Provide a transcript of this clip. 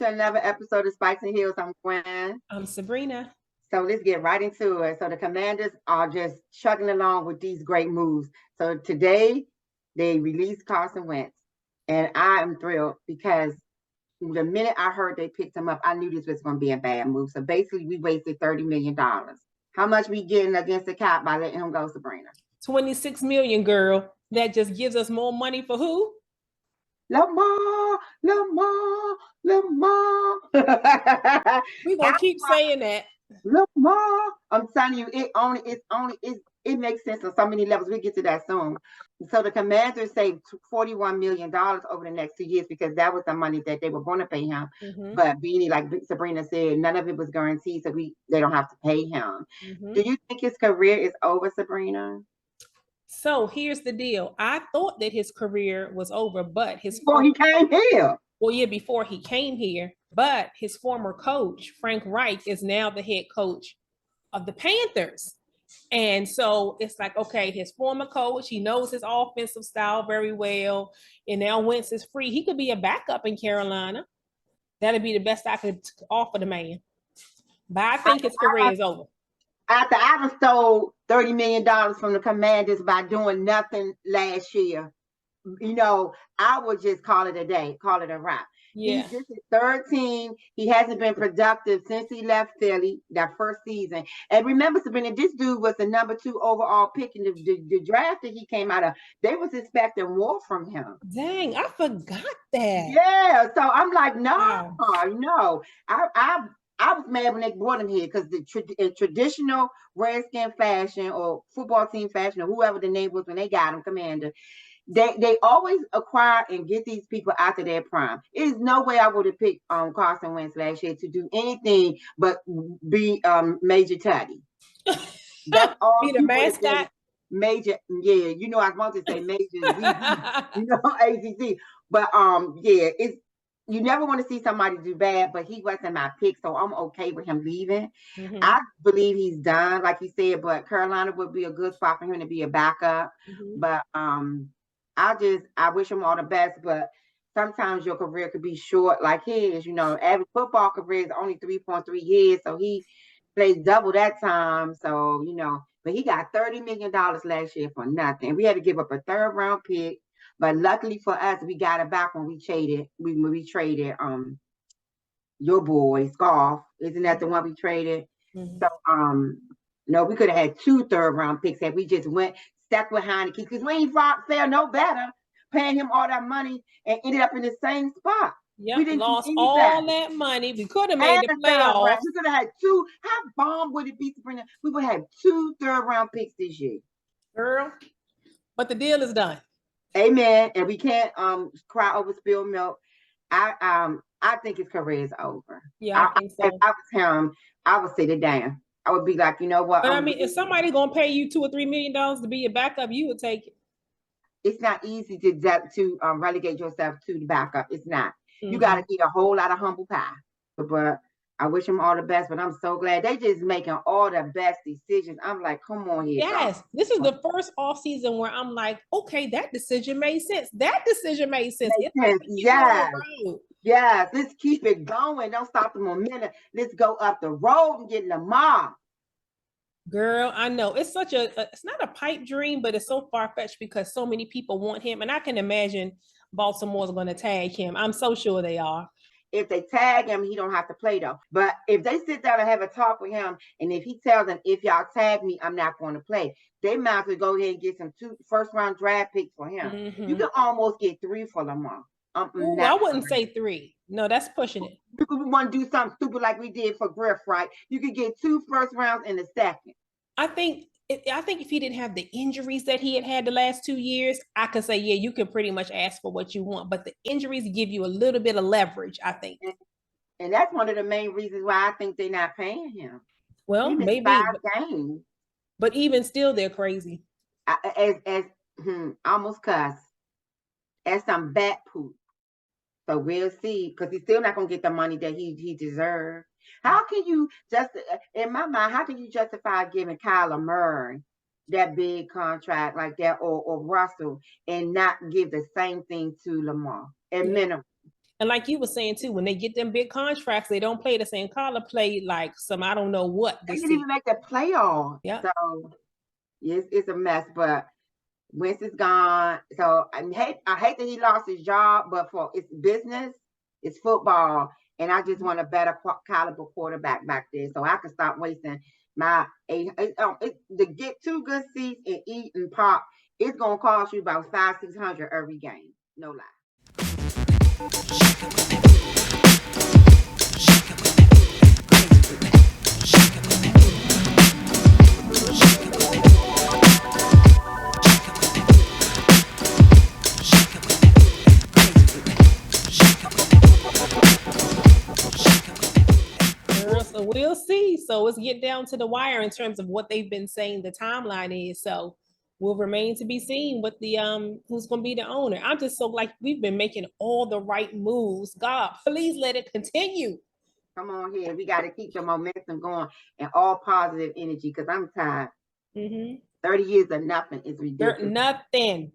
to another episode of Spikes and Heels. I'm Gwen. I'm Sabrina. So let's get right into it. So the Commanders are just chugging along with these great moves. So today they released Carson Wentz, and I am thrilled because the minute I heard they picked him up, I knew this was going to be a bad move. So basically, we wasted $30 million. How much we getting against the cap by letting him go, Sabrina? 26 million, girl. That just gives us more money for who? Lamar. We're gonna keep saying that. Lamar. I'm telling you, it makes sense on so many levels. We'll get to that soon. So the Commanders saved $41 million over the next 2 years because that was the money that they were going to pay him. Mm-hmm. But Beanie, like Sabrina said, none of it was guaranteed, so they don't have to pay him. Mm-hmm. Do you think his career is over, Sabrina? So here's the deal. I thought that his career was over, but before he came here. Well, yeah, before he came here, but his former coach, Frank Reich, is now the head coach of the Panthers. And so it's like, okay, his former coach, he knows his offensive style very well. And now Wentz is free. He could be a backup in Carolina. That'd be the best I could offer the man. But I think his career is over. After I stole $30 million from the Commanders by doing nothing last year, I would just call it a day, call it a wrap. Yeah. This is his third team. He hasn't been productive since he left Philly that first season. And remember, Sabrina, this dude was the number 2 overall pick in the draft that he came out of. They was expecting more from him. Dang, I forgot that. Yeah, so I'm like, no. I was mad when they brought him here because in traditional Redskin fashion or football team fashion or whoever the name was when they got him, Commander, they always acquire and get these people after their prime. There's no way I would have picked Carson Wentz last year to do anything but be Major Tutty. That's all. Be the mascot. Major, yeah. I want to say Major, ACC, but it's. You never want to see somebody do bad, but he wasn't my pick, so I'm okay with him leaving. Mm-hmm. I believe he's done, like you said, but Carolina would be a good spot for him to be a backup. Mm-hmm. But I wish him all the best, but sometimes your career could be short like his. Average football career is only 3.3 years, so he played double that time. So, but he got $30 million last year for nothing. We had to give up a 3rd round pick. But luckily for us, we got it back when we traded. We traded your boy Scarf. Isn't that the one we traded? Mm-hmm. So no, we could have had 2 3rd round picks if we just stuck behind the key because we ain't fair no better paying him all that money and ended up in the same spot. Yep, we didn't lost all that money. We could have made the playoffs. We could have had 2. How bomb would it be, Sabrina? We would have 2 3rd round picks this year, girl. But the deal is done. Amen. And we can't cry over spilled milk. I think his career is over. Yeah, I think so. If I was him, I would sit it down. I would be like, you know what? But if somebody gonna pay you $2 or $3 million to be a backup, you would take it. It's not easy to relegate yourself to the backup. It's not. Mm-hmm. You got to eat a whole lot of humble pie. But I wish him all the best, but I'm so glad they just making all the best decisions. I'm like, come on here. Yes, this is the first off season where I'm like, okay, that decision made sense. That decision made sense. Yes, let's keep it going. Don't stop the momentum. Let's go up the road and get Lamar. Girl, I know it's it's not a pipe dream, but it's so far-fetched because so many people want him, and I can imagine Baltimore's going to tag him. I'm so sure they are. If they tag him, he don't have to play though. But if they sit down and have a talk with him, and if he tells them, if y'all tag me, I'm not going to play, they might as well go ahead and get some 2 first-round draft picks for him. Mm-hmm. You can almost get 3 for Lamar. I wouldn't say 3. No, that's pushing it. We want to do something stupid like we did for Griff, right? You could get 2 first rounds in the second. I think if he didn't have the injuries that he had the last 2 years, I could say, yeah, you can pretty much ask for what you want. But the injuries give you a little bit of leverage, I think. And that's one of the main reasons why I think they're not paying him. Well, maybe 5 games. But even still, they're crazy. Almost cuss. As some bat poop. So we'll see, because he's still not going to get the money that he deserves. How can you in my mind, how can you justify giving Kyler Murray that big contract like that or Russell and not give the same thing to Lamar at minimum? And like you were saying too, when they get them big contracts, they don't play the same color, play like some I don't know what. They didn't even make the playoff. Yeah. So it's a mess, but Wentz is gone. So I hate that he lost his job, but for it's business, it's football, and I just want a better caliber quarterback back there, so I can stop wasting my to get 2 good seats and eat and pop. It's gonna cost you about $500-600 every game. No lie. So we'll see. So let's get down to the wire in terms of what they've been saying the timeline is. So will remain to be seen what the who's going to be the owner. I'm just so like we've been making all the right moves. God, please let it continue. Come on here. We got to keep the momentum going and all positive energy because I'm tired. 30 years of nothing is ridiculous. Nothing.